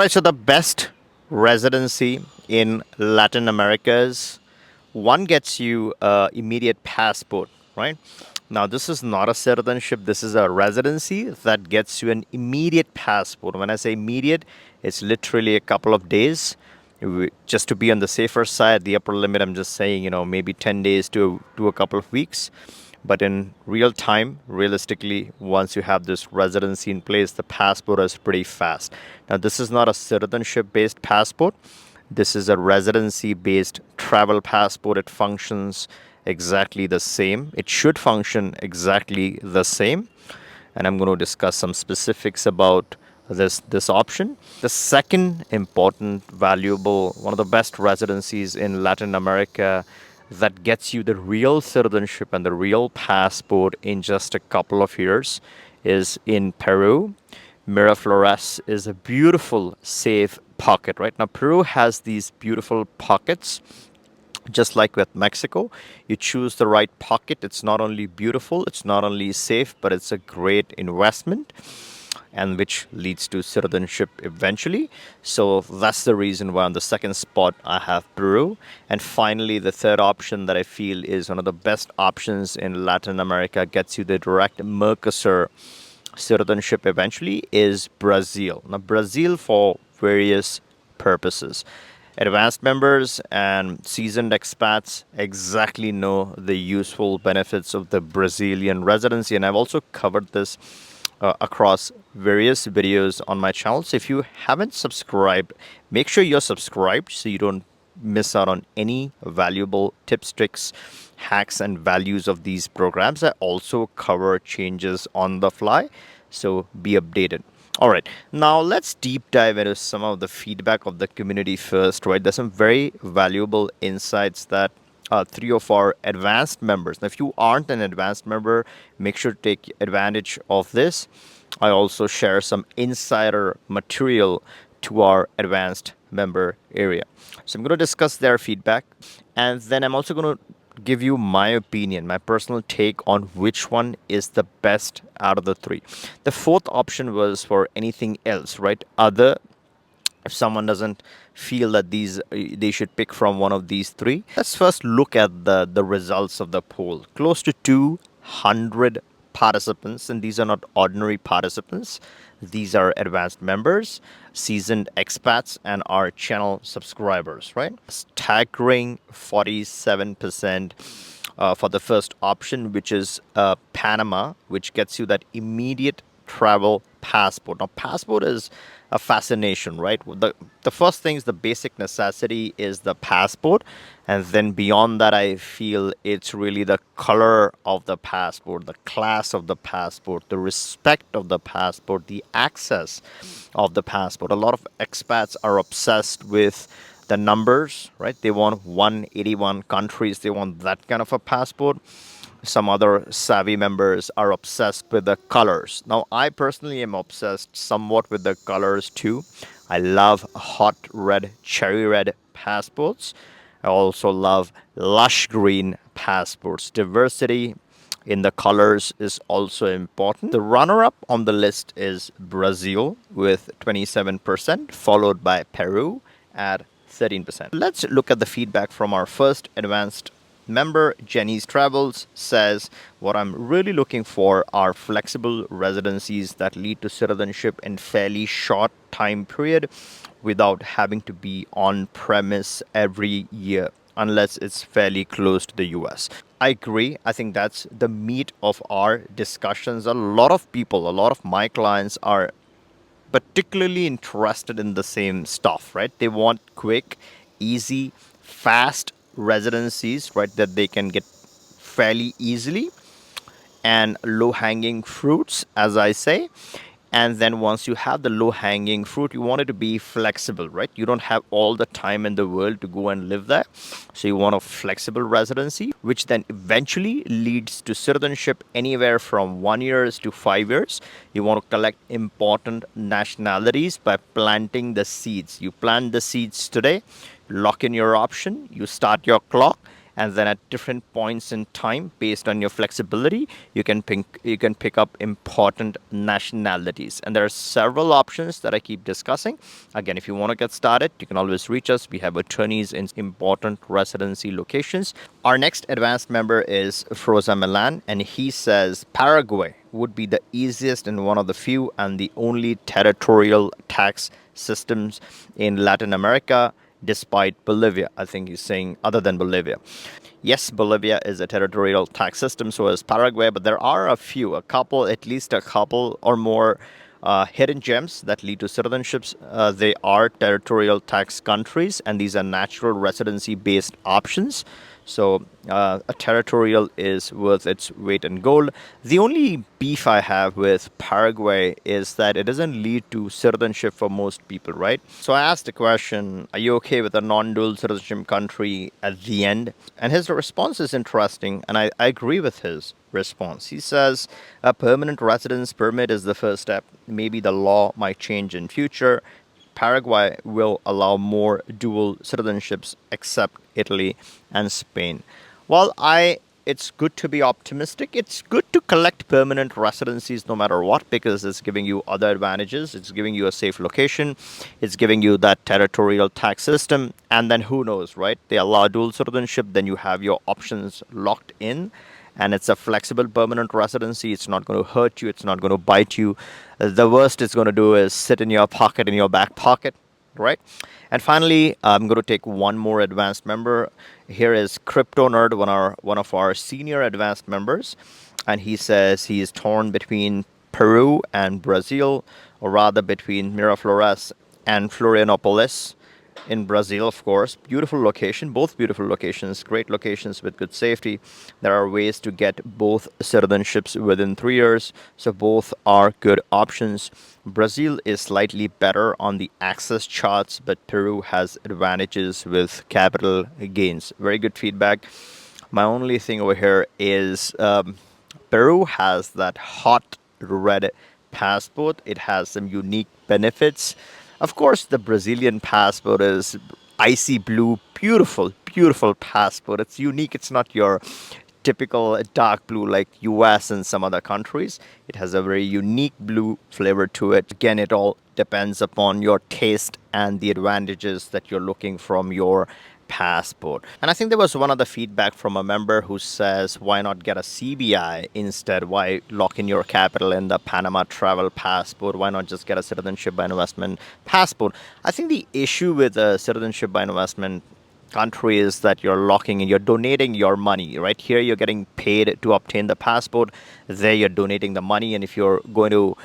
Right, so the best residency in Latin America is one gets you immediate passport, right? Now, this is not a citizenship. This is a residency that gets you an immediate passport. When I say immediate, it's literally a couple of days. Just to be on the safer side, the upper limit, I'm just saying, maybe 10 days to a couple of weeks. But in real time, realistically, once you have this residency in place, the passport is pretty fast. Now, this is not a citizenship based passport. This is a residency based travel passport. It functions exactly the same. It should function exactly the same. And I'm going to discuss some specifics about this option. The second important, valuable, one of the best residencies in Latin America that gets you the real citizenship and the real passport in just a couple of years is in Peru. Miraflores is a beautiful, safe pocket, right? Now, Peru has these beautiful pockets just like with Mexico. You choose the right pocket. It's not only beautiful, it's not only safe, but it's a great investment and which leads to citizenship eventually. So that's the reason why on the second spot I have Peru. And finally, the third option that I feel is one of the best options in Latin America, gets you the direct Mercosur citizenship eventually, is Brazil. Now, Brazil for various purposes. Advanced members and seasoned expats exactly know the useful benefits of the Brazilian residency, and I've also covered this across various videos on my channel. So if you haven't subscribed, make sure you're subscribed so you don't miss out on any valuable tips, tricks, hacks, and values of these programs. I also cover changes on the fly, so be updated. All right, now let's deep dive into some of the feedback of the community first, right? There's some very valuable insights that three of our advanced members. Now, if you aren't an advanced member, make sure to take advantage of this. I also share some insider material to our advanced member area. So I'm going to discuss their feedback, and then I'm also going to give you my opinion, my personal take on which one is the best out of the three. The fourth option was for anything else, right? Other, if someone doesn't feel that they should pick from one of these three. Let's first look at the results of the poll. Close to 200 participants, and these are not ordinary participants. These are advanced members, seasoned expats, and our channel subscribers, right? Staggering 47% for the first option, which is Panama, which gets you that immediate travel passport. Now, passport is a fascination, right? The first thing is the basic necessity is the passport, and then beyond that, I feel it's really the color of the passport, the class of the passport, the respect of the passport, the access of the passport. A lot of expats are obsessed with the numbers, right? They want 181 countries. They want that kind of a passport. Some other savvy members are obsessed with the colors. Now, I personally am obsessed somewhat with the colors too. I love hot red, cherry red passports. I also love lush green passports. Diversity in the colors is also important. The runner up on the list is Brazil with 27%, followed by Peru at 13%. Let's look at the feedback from our first advanced member. Jenny's Travels says, what I'm really looking for are flexible residencies that lead to citizenship in fairly short time period without having to be on premise every year unless it's fairly close to the US. I agree. I think that's the meat of our discussions. A lot of people, a lot of my clients are particularly interested in the same stuff, right? They want quick, easy, fast residencies, right, that they can get fairly easily, and low hanging fruits, as I say. And then once you have the low hanging fruit, you want it to be flexible, right? You don't have all the time in the world to go and live there. So you want a flexible residency, which then eventually leads to citizenship anywhere from 1 year to 5 years. You want to collect important nationalities by planting the seeds. You plant the seeds today, lock in your option, you start your clock, and then at different points in time, based on your flexibility, you can pick up important nationalities. And there are several options that I keep discussing. Again, if you want to get started, you can always reach us. We have attorneys in important residency locations. Our next advanced member is Froza Milan, and he says Paraguay would be the easiest and one of the few and the only territorial tax systems in Latin America, despite Bolivia. I think he's saying other than Bolivia. Yes, Bolivia is a territorial tax system, so is Paraguay, but there are a couple, at least a couple or more hidden gems that lead to citizenships. They are territorial tax countries, and these are natural residency based options. So a territorial is worth its weight in gold. The only beef I have with Paraguay is that it doesn't lead to citizenship for most people, right? So I asked the question, are you okay with a non dual citizenship country at the end? And his response is interesting, and I agree with his response. He says a permanent residence permit is the first step. Maybe the law might change in future. Paraguay will allow more dual citizenships except Italy and Spain. Well, it's good to be optimistic. It's good to collect permanent residencies no matter what, because it's giving you other advantages. It's giving you a safe location. It's giving you that territorial tax system. And then who knows, right? They allow dual citizenship, then you have your options locked in, and it's a flexible permanent residency. It's not going to hurt you, it's not going to bite you. The worst it's going to do is sit in your pocket, in your back pocket, right? And finally, I'm going to take one more advanced member. Here is Crypto Nerd, one of our senior advanced members, and he says he is torn between Peru and Brazil, or rather between Miraflores and Florianopolis in Brazil, of course. Beautiful location, both beautiful locations, great locations with good safety. There are ways to get both citizenships within 3 years, so both are good options. Brazil is slightly better on the access charts, but Peru has advantages with capital gains. Very good feedback. My only thing over here is Peru has that hot red passport. It has some unique benefits. Of course, the Brazilian passport is icy blue, beautiful, beautiful passport. It's unique. It's not your typical dark blue like US and some other countries. It has a very unique blue flavor to it. Again, it all depends upon your taste and the advantages that you're looking from your passport. And I think there was one other feedback from a member who says, why not get a CBI instead? Why lock in your capital in the Panama travel passport? Why not just get a citizenship by investment passport? I think the issue with a citizenship by investment country is that you're locking in, you're donating your money, right? Here you're getting paid to obtain the passport. There you're donating the money. And if you're going to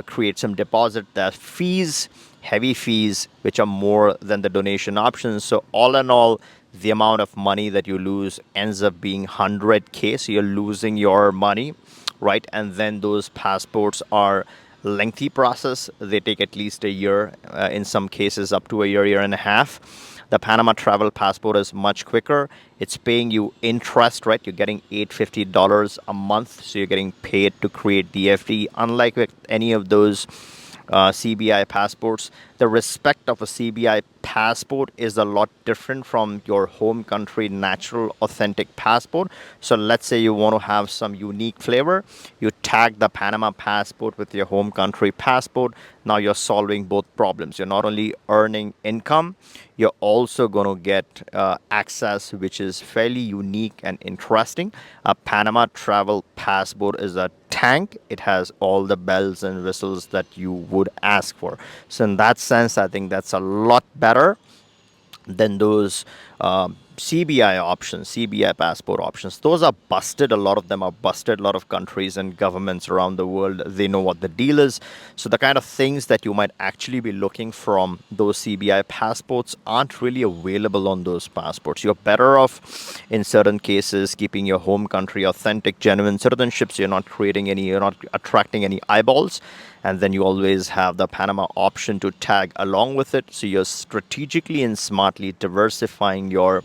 create some deposit, there's fees, heavy fees, which are more than the donation options. So all in all, the amount of money that you lose ends up being 100K. So you're losing your money, right? And then those passports are lengthy process. They take at least a year, in some cases up to a year, year and a half. The Panama travel passport is much quicker. It's paying you interest, right? You're getting $850 a month, so you're getting paid to create the FD. Unlike with any of those CBI passports, the respect of a CBI passport is a lot different from your home country natural authentic passport. So let's say you want to have some unique flavor, you tag the Panama passport with your home country passport. Now you're solving both problems. You're not only earning income, you're also going to get access, which is fairly unique and interesting. A Panama travel passport is a tank. It has all the bells and whistles that you would ask for. So in that sense, I think that's a lot better than those CBI options, CBI passport options. Those are busted. A lot of them are busted. A lot of countries and governments around the world, they know what the deal is. So the kind of things that you might actually be looking from those CBI passports aren't really available on those passports. You're better off in certain cases keeping your home country authentic, genuine citizenships. You're not creating any, you're not attracting any eyeballs. And then you always have the Panama option to tag along with it. So you're strategically and smartly diversifying your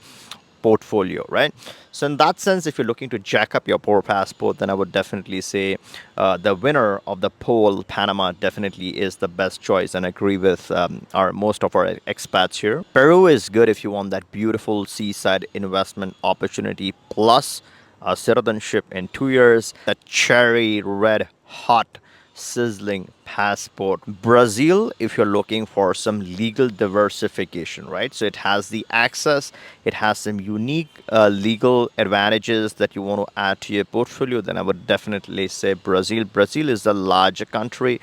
portfolio, right? So in that sense, if you're looking to jack up your poor passport, then I would definitely say the winner of the poll, Panama, definitely is the best choice, and agree with our most of our expats here. Peru is good if you want that beautiful seaside investment opportunity plus citizenship in 2 years, that cherry red hot sizzling passport. Brazil, if you're looking for some legal diversification, right? So it has the access, it has some unique legal advantages that you want to add to your portfolio, then I would definitely say Brazil. Brazil is a larger country.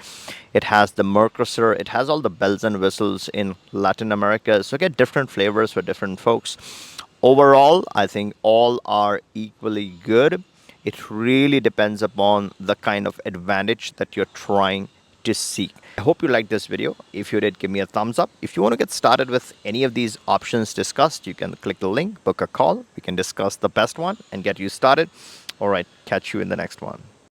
It has the Mercosur, it has all the bells and whistles in Latin America. So get different flavors for different folks. Overall, I think all are equally good. It really depends upon the kind of advantage that you're trying to seek. I hope you liked this video. If you did, give me a thumbs up. If you want to get started with any of these options discussed, you can click the link, book a call. We can discuss the best one and get you started. All right, catch you in the next one.